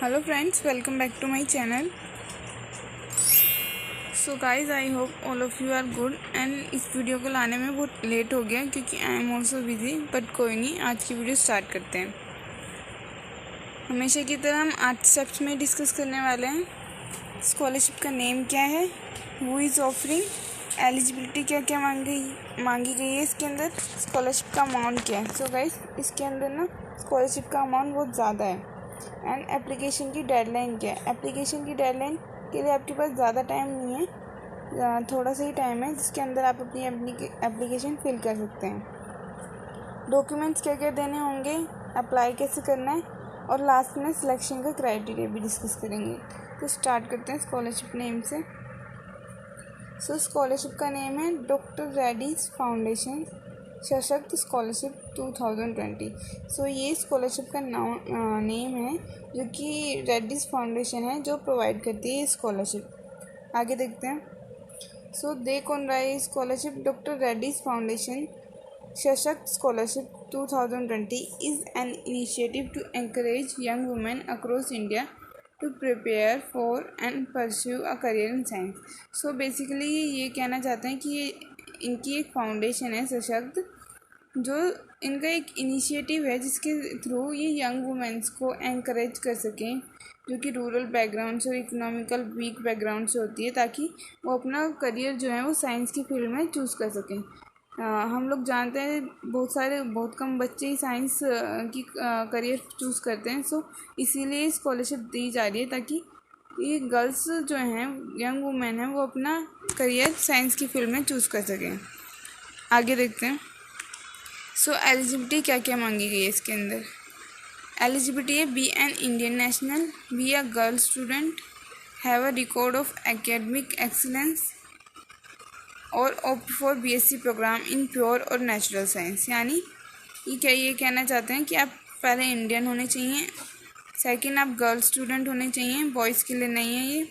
Hello friends, welcome back to my channel. So guys, I hope all of you are good. And इस video को लाने में बहुत late हो गया क्योंकि I am also busy, but कोई नहीं, आज की वीडियो स्टार्ट करते हैं। हमेशा की तरह हम 8 स्टेप्स में डिस्कस करने वाले हैं। स्कॉलरशिप का नेम क्या है, हु इज़ ऑफरिंग, एलिजिबिलिटी क्या क्या मांगी गई है इसके अंदर, स्कॉलरशिप का अमाउंट क्या है। सो गाइस, इसके अंदर ना स्कॉलरशिप का अमाउंट बहुत ज़्यादा है। एंड एप्लीकेशन की डेडलाइन क्या है। एप्लीकेशन की डेडलाइन के लिए आपके पास ज़्यादा टाइम नहीं है, थोड़ा सा ही टाइम है जिसके अंदर आप अपनी एप्लीकेशन फिल कर सकते हैं। डॉक्यूमेंट्स क्या क्या देने होंगे, अप्लाई कैसे करना है, और लास्ट में सिलेक्शन का क्राइटेरिया भी डिस्कस करेंगे। तो स्टार्ट करते हैं स्कॉलरशिप नेम से। सो स्कॉलरशिप का नेम है doctor Reddy's foundation Sashakt scholarship 2020। सो ये स्कॉलरशिप का नेम है जो कि रेड्डीज फाउंडेशन है जो प्रोवाइड करती है स्कॉलरशिप। आगे देखते हैं। सो दे कौन रहा है scholarship, doctor Reddy's foundation Sashakt scholarship 2020 is an initiative to encourage young women across India to prepare for and pursue a career in science। So basically ये कहना चाहते हैं कि ये इनकी एक फाउंडेशन है सशक्त, जो इनका एक इनिशिएटिव है जिसके थ्रू ये यंग वुमेंस को एनकरेज कर सकें जो कि रूरल बैकग्राउंड से और इकोनॉमिकल वीक बैकग्राउंड से होती है, ताकि वो अपना करियर जो है वो साइंस की फील्ड में चूज़ कर सकें। हम लोग जानते हैं बहुत कम बच्चे ही साइंस की करियर चूज़ करते हैं। सो इसीलिए स्कॉलरशिप दी जा रही है ताकि ये गर्ल्स जो हैं, यंग वुमेन हैं, वो अपना करियर साइंस की फील्ड में चूज़ कर सकें। आगे देखते हैं। सो एलिजिबिलिटी क्या क्या मांगी गई है इसके अंदर। एलिजिबिलिटी है be an Indian national, be a girl student, have a record of academic excellence, और opt for BSc program in pure और नेचुरल साइंस। यानी ये कहना चाहते हैं कि आप पहले इंडियन होने चाहिए, सेकंड आप गर्ल स्टूडेंट होने चाहिए, बॉयज़ के लिए नहीं है ये,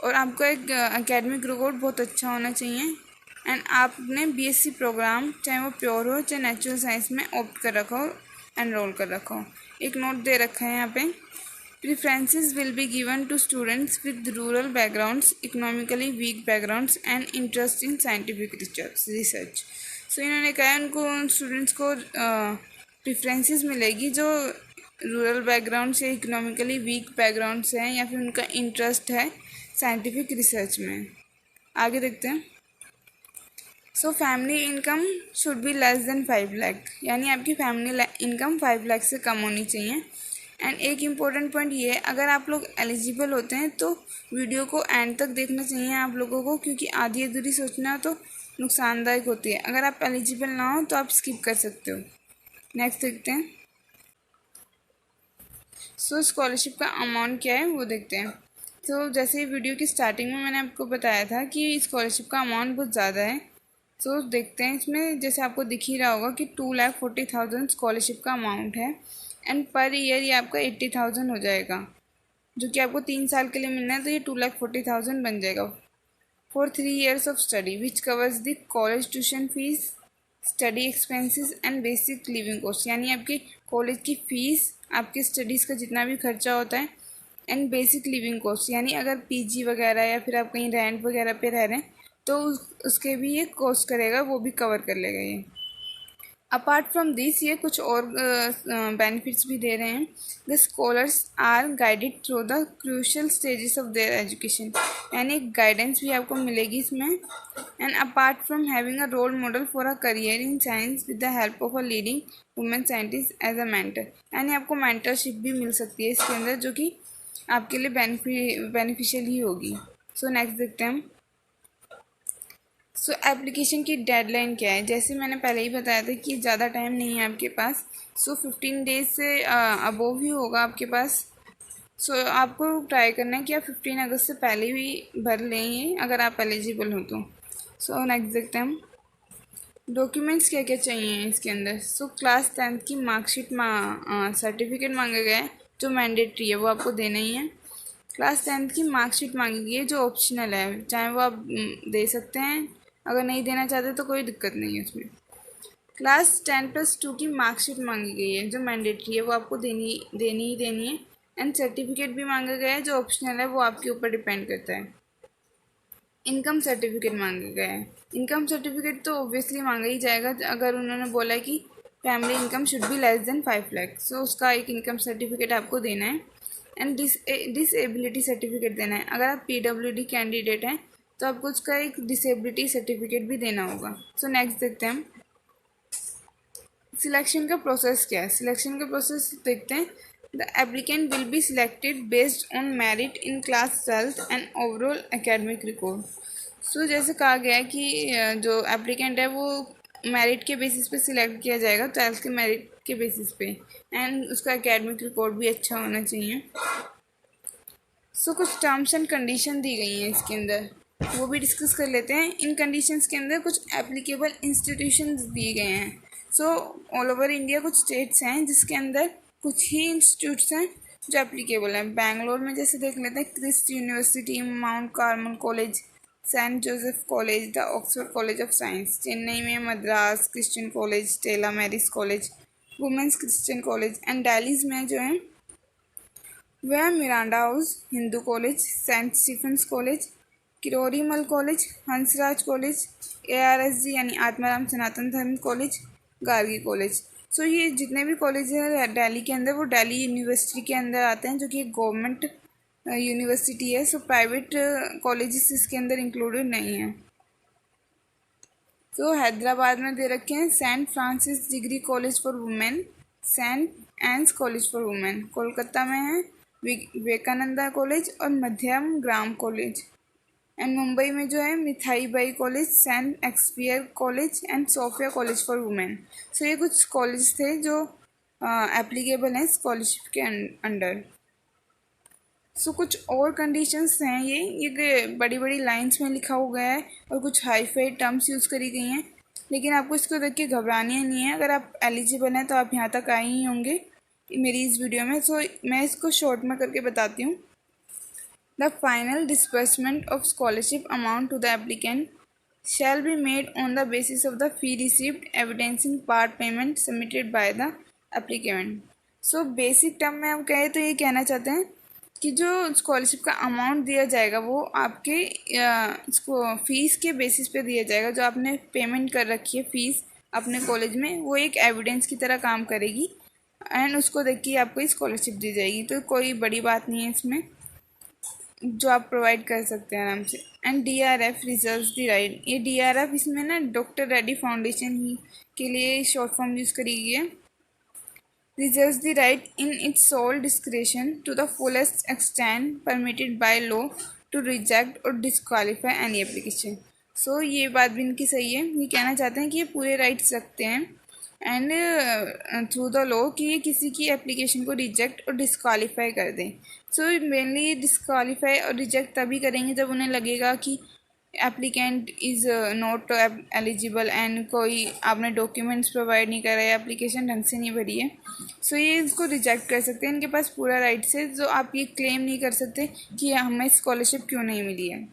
और आपका एक एकेडमिक रिकॉर्ड बहुत अच्छा होना चाहिए, एंड आपने बीएससी प्रोग्राम चाहे वो प्योर हो चाहे नेचुरल साइंस में ऑप्ट कर रखा हो, एनरोल कर रखा हो। एक नोट दे रखा है यहाँ पे, preferences will be given to students with rural backgrounds, economically weak backgrounds and interest in scientific research. So इन्होंने कहा उनको उन स्टूडेंट्स को प्रीफ्रेंसेस मिलेगी जो रूरल बैकग्राउंड से, इकोनॉमिकली वीक बैकग्राउंड से हैं, या फिर उनका इंटरेस्ट है साइंटिफिक रिसर्च में। आगे देखते हैं। So family income should be less than 5 lakh, यानी आपकी फैमिली इनकम 5 लाख से कम होनी चाहिए। एंड एक इम्पोर्टेंट पॉइंट ये है, अगर आप लोग एलिजिबल होते हैं तो वीडियो को एंड तक देखना चाहिए आप लोगों को, क्योंकि आधी अधूरी सोचना तो नुकसानदायक होती है। अगर आप एलिजिबल ना हो तो आप स्किप कर सकते हो। नेक्स्ट देखते हैं। सो स्कॉलरशिप का अमाउंट क्या है वो देखते हैं। तो जैसे वीडियो की स्टार्टिंग में मैंने आपको बताया था कि स्कॉलरशिप का अमाउंट बहुत ज़्यादा है। सो देखते हैं इसमें, जैसे आपको दिख ही रहा होगा कि 2,40,000 स्कॉलरशिप का अमाउंट है, एंड पर ईयर ये आपका 80,000 हो जाएगा, जो कि आपको 3 साल के लिए मिलना है, तो ये 2,40,000 बन जाएगा for 3 years of study, which covers the college tuition fees, study expenses and basic living cost. यानी आपकी कॉलेज की फ़ीस, आपके स्टडीज़ का जितना भी खर्चा होता है, एंड बेसिक लिविंग कॉस्ट, यानी अगर पीजी वगैरह या फिर आप कहीं रेंट वगैरह पे रह रहे हैं तो उसके भी ये कॉस्ट करेगा, वो भी कवर कर लेगा ये। अपार्ट फ्रॉम दिस ये कुछ और बेनिफिट्स भी दे रहे हैं। The scholars are guided through the crucial stages of their education, यानी गाइडेंस भी आपको मिलेगी इसमें। And apart from having a role model for a career in science with the help of a leading women scientist as a mentor, यानी आपको mentorship भी मिल सकती है इसके अंदर, जो कि आपके लिए बेनिफिशियल ही होगी। सो नेक्स्ट देखते हैं हम। सो एप्लीकेशन की डेडलाइन क्या है। जैसे मैंने पहले ही बताया था कि ज़्यादा टाइम नहीं है आपके पास। सो 15 डेज से अबोव ही होगा आपके पास। सो आपको ट्राई करना है कि आप 15 अगस्त से पहले भी भर लें अगर आप एलिजिबल हो तो। सो नेक्स्ट देखते हैं हम। डॉक्यूमेंट्स क्या क्या चाहिए इसके अंदर। सो क्लास 10th की मार्कशीट सर्टिफिकेट मांगा गया है जो मैंडेटरी है, वो आपको देना ही है। क्लास 10th की मार्कशीट मांगी गई है जो ऑप्शनल है, चाहे वो आप दे सकते हैं, अगर नहीं देना चाहते तो कोई दिक्कत नहीं है उसमें। क्लास 10+2 की मार्कशीट मांगी गई है जो मैंडेटरी है, वो आपको देनी ही देनी है। एंड सर्टिफिकेट भी मांगा गया है जो ऑप्शनल है, वो आपके ऊपर डिपेंड करता है। इनकम सर्टिफिकेट मांगा गया है। इनकम सर्टिफिकेट तो ऑब्वियसली मांगा ही जाएगा अगर उन्होंने बोला है कि family income should be less than 5 lakh, so उसका एक इनकम सर्टिफिकेट आपको देना है। एंड डिसेबिलिटी सर्टिफिकेट देना है। अगर आप PWD कैंडिडेट हैं तो आपको उसका एक डिसेबिलिटी सर्टिफिकेट भी देना होगा। सो नेक्स्ट देखते हैं हम सिलेक्शन का प्रोसेस क्या है। सिलेक्शन का प्रोसेस देखते हैं। The applicant will be selected based on merit in class 12 and overall academic record. So जैसे कहा गया है कि जो एप्लीकेंट है वो मेरिट के बेसिस पे सिलेक्ट किया जाएगा, 12th के मेरिट के बेसिस पे, एंड उसका एकेडमिक रिकॉर्ड भी अच्छा होना चाहिए। सो कुछ टर्म्स एंड कंडीशन दी गई हैं इसके अंदर, वो भी डिस्कस कर लेते हैं। इन कंडीशंस के अंदर कुछ एप्लीकेबल इंस्टीट्यूशंस दिए गए हैं। सो ऑल ओवर इंडिया कुछ स्टेट्स हैं जिसके अंदर कुछ ही इंस्टीट्यूट्स हैं जो एप्लीकेबल हैं। बैंगलोर में जैसे देख लेते हैं Christ University, Mount Carmel College, Saint Joseph College, the Oxford College of Science. Chennai में Madras Christian College, Stella Maris College, women's Christian College. And Delhi में जो है वह Miranda House Hindu College, Saint Stephen's College, Kirori Mal College, Hansraj college, ARSG यानी आत्माराम सनातन धर्म college, Gargi college. सो ये जितने भी कॉलेज हैं दिल्ली के अंदर, वो दिल्ली यूनिवर्सिटी के अंदर आते हैं, जो कि एक गवर्नमेंट यूनिवर्सिटी है। सो प्राइवेट कॉलेजेस इसके अंदर इंक्लूडेड नहीं है। तो हैदराबाद में दे रखे हैं Saint Francis Degree College for Women, Saint Ann's College for Women. Kolkata में है विवेकानंदा कॉलेज और मध्यम ग्राम कॉलेज। एंड मुंबई में जो है Mithibai College, Saint Xavier's College and Sophia College for Women. So ये कुछ कॉलेज थे जो एप्लीकेबल हैं स्कॉलरशिप के अंडर। सो कुछ और कंडीशंस हैं, ये बड़ी बड़ी लाइंस में लिखा हुआ है और कुछ हाई फाई टर्म्स यूज़ करी गई हैं, लेकिन आपको इसको देख के घबरानी नहीं है। अगर आप एलिजिबल हैं तो आप यहाँ तक आए ही होंगे मेरी इस वीडियो में। सो मैं इसको शॉर्ट में करके बताती हूँ। The final disbursement of scholarship amount to the applicant shall be made on the basis of the fee received evidencing part payment submitted by the applicant। So basic term में हम कहें तो ये कहना चाहते हैं कि जो स्कॉलरशिप का अमाउंट दिया जाएगा वो आपके फीस के बेसिस पे दिया जाएगा। जो आपने पेमेंट कर रखी है फीस अपने कॉलेज में, वो एक एविडेंस की तरह काम करेगी एंड उसको देख के आपको स्कॉलरशिप दी जाएगी। तो कोई बड़ी बात नहीं है इसमें, जो आप प्रोवाइड कर सकते हैं आराम से। And DRF reserves the right. ये DRF इसमें ना डॉक्टर रेड्डी फाउंडेशन ही के लिए शॉर्ट फॉर्म यूज़ करी गई है। reserves the right in its sole discretion to the fullest extent permitted by law to reject or disqualify any application। सो ये बात भी इनकी सही है। ये कहना चाहते हैं कि ये पूरे राइट्स रखते हैं एंड थ्रू द लॉ कि ये किसी की एप्लीकेशन को रिजेक्ट और डिस्क्वालीफाई कर दें। सो मेनली डिस्क्वालीफाई और रिजेक्ट तभी करेंगे जब उन्हें लगेगा कि applicant is not eligible and कोई आपने डॉक्यूमेंट्स प्रोवाइड नहीं करा है, एप्लीकेशन ढंग से नहीं भरी है। सो ये इसको रिजेक्ट कर सकते हैं। इनके पास पूरा राइट्स है, जो आप ये क्लेम नहीं कर सकते कि हमें स्कॉलरशिप क्यों नहीं मिली है।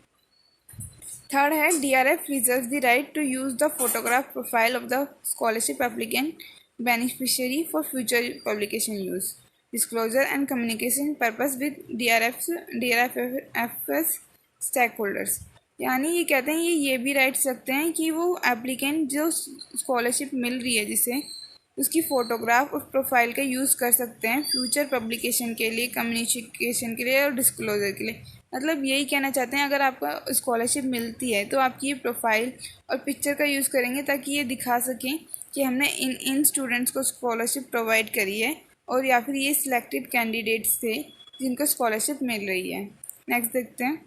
थर्ड है DRF reserve the right to use the photograph profile of the scholarship applicant beneficiary for future publication use disclosure and communication purpose with DRFS stakeholders. यानी ये कहते हैं ये भी राइट्स रखते हैं कि वो एप्लीकेंट जो स्कॉलरशिप मिल रही है जिसे, उसकी फ़ोटोग्राफ और प्रोफाइल का यूज़ कर सकते हैं फ्यूचर पब्लिकेशन के लिए, कम्युनिकेशन के लिए और डिस्क्लोजर के लिए। मतलब यही कहना चाहते हैं अगर आपको स्कॉलरशिप मिलती है तो आपकी ये प्रोफाइल और पिक्चर का यूज़ करेंगे ताकि ये दिखा सकें कि हमने इन स्टूडेंट्स को स्कॉलरशिप प्रोवाइड करी है और या फिर ये सिलेक्टेड कैंडिडेट्स थे जिनको स्कॉलरशिप मिल रही है। नेक्स्ट देखते हैं।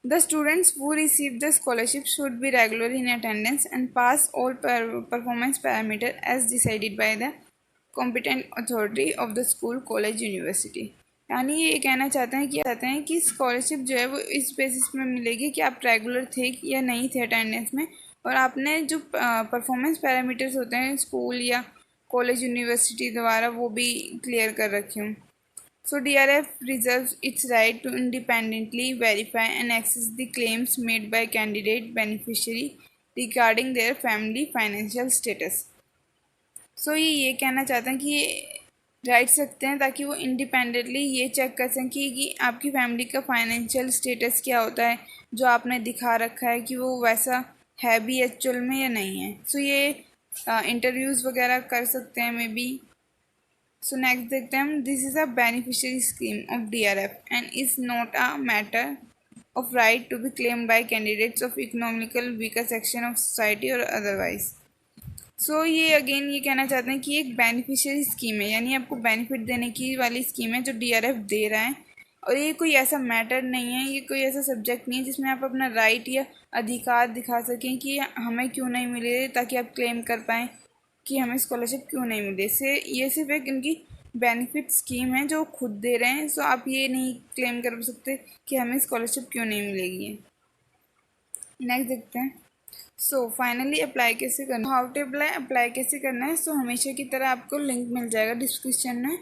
The students who receive the scholarship should be regular in attendance and pass all performance parameters as decided by the competent authority of the school, college, university। यानी ये कहना चाहते हैं कि स्कॉलरशिप जो है वो इस बेसिस पे मिलेगी कि आप रेगुलर थे या नहीं थे अटेंडेंस में, और आपने जो परफॉर्मेंस पैरामीटर्स होते हैं स्कूल या कॉलेज यूनिवर्सिटी द्वारा वो भी क्लियर कर रखे हों। So DRF reserves its right to independently verify and access the claims made by candidate beneficiary regarding their family financial status। So ये कहना चाहते हैं कि राइट सकते हैं, ताकि वो इंडिपेंडेंटली ये चेक कर सकें कि आपकी फैमिली का फाइनेंशियल स्टेटस क्या होता है, जो आपने दिखा रखा है कि वो वैसा है भी एक्चुअल में या नहीं है। सो ये इंटरव्यूज़ वगैरह कर सकते हैं मे बी। सो नेक्स्ट देखते हैं हम, this is a beneficiary scheme of DRF and is not a matter of right to be claimed by candidates of economical weaker section of society or otherwise। सो ये again ये कहना चाहते हैं कि एक बेनिफिशियरी स्कीम है, यानी आपको बेनिफिट देने की वाली स्कीम है जो DRF दे रहा है। और ये कोई ऐसा मैटर नहीं है, ये कोई ऐसा सब्जेक्ट नहीं है जिसमें आप अपना राइट या अधिकार दिखा सकें कि हमें क्यों नहीं मिले, ताकि आप क्लेम कर पाएँ कि हमें स्कॉलरशिप क्यों नहीं मिले। से ये सिर्फ एक इनकी बेनिफिट स्कीम है जो खुद दे रहे हैं। सो आप ये नहीं क्लेम कर सकते कि हमें स्कॉलरशिप क्यों नहीं मिलेगी। नेक्स्ट देखते हैं, सो फाइनली अप्लाई कैसे करना, हाउ टू अप्लाई कैसे करना है। सो हमेशा की तरह आपको लिंक मिल जाएगा डिस्क्रिप्शन में।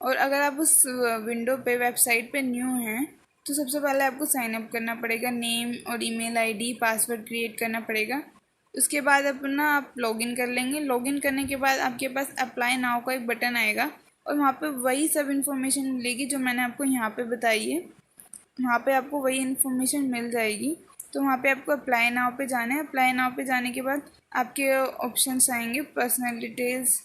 और अगर आप उस विंडो पे वेबसाइट पे न्यू हैं तो सबसे पहले आपको साइन अप करना पड़ेगा, नेम और ईमेल आईडी पासवर्ड क्रिएट करना पड़ेगा। उसके बाद अपना आप लॉगिन कर लेंगे। लॉगिन करने के बाद आपके पास अप्लाई नाउ का एक बटन आएगा और वहाँ पे वही सब इन्फॉर्मेशन मिलेगी जो मैंने आपको यहाँ पे बताई है। वहाँ पे आपको वही इन्फॉर्मेशन मिल जाएगी। तो वहाँ पे आपको अप्लाई नाउ पे जाना है। अप्लाई नाउ पे जाने के बाद आपके ऑप्शंस आएंगे, पर्सनल डिटेल्स,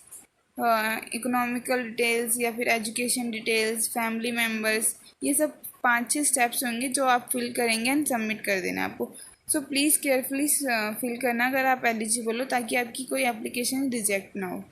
इकोनॉमिकल डिटेल्स या फिर एजुकेशन डिटेल्स, फैमिली मेम्बर्स। ये सब 5-6 स्टेप्स होंगे जो आप फिल करेंगे एंड सबमिट कर देना आपको। सो प्लीज़ केयरफुली फिल करना अगर आप एलिजिबल हो, ताकि आपकी कोई एप्लीकेशन रिजेक्ट ना हो।